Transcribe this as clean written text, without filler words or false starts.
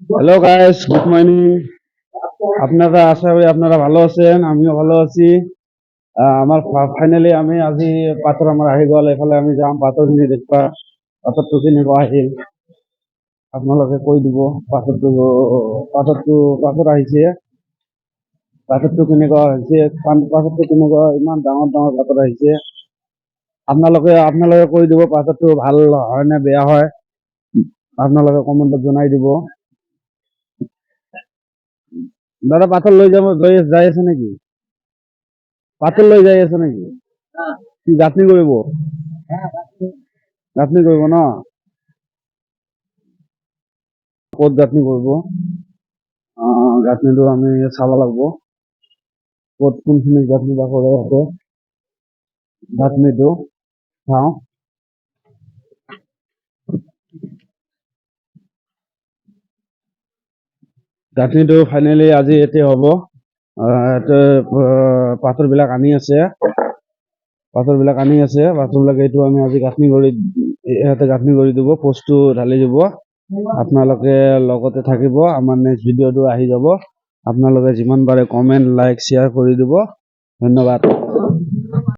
Hello guys, good morning. আপনারা আশা করি আপনারা ভালো আছেন, আমিও ভালো আছি। আমার ফাইনালি আমি আজি পাথর আমার আহি গ'ল, এইফালে আমি যাম পাথৰখিনি দেখবা। পাথৰটো কেনেকুৱা আহিল আপোনালোকে কৈ দিব। পাথৰটো পাথৰটো পাথৰ আহিছে, পাথৰটো কেনেকুৱা হৈছে, পাথৰটো কেনেকুৱা, ইমান ডাঙৰ ডাঙৰ পাথৰ আহিছে। আপোনালোকে কৈ দিব পাথৰটো ভাল হয় নে বেয়া হয়, আপোনালোকে কমেণ্টত জনাই দিব। দাদা পাথৰ যাই আছে নেকি? পাথৰ লৈ যাই আছে নেকি? কি গাঁথনি কৰিব? গাঁথনি কৰিব ন? ক'ত গাঁথনি কৰিব? গাঁথনিটো আমি চাব লাগিব। ক'ত কোনখিনি গাঁথনি বা কৰে সিহঁতে। গাঁথনিটো চাওঁ। গাঁথনিটো ফাইনেলি আজি এতিয়া হ'ব। পাথৰবিলাক আনি আছে। পাথৰবিলাক এইটো আমি আজি গাঁথনি কৰি ইহঁতে গাঁথনি কৰি দিব, পোষ্টটো ঢালি দিব। আপোনালোকে লগতে থাকিব, আমাৰ নেক্সট ভিডিঅ'টো আহি যাব। আপোনালোকে যিমান পাৰে কমেণ্ট, লাইক, শ্বেয়াৰ কৰি দিব। ধন্যবাদ।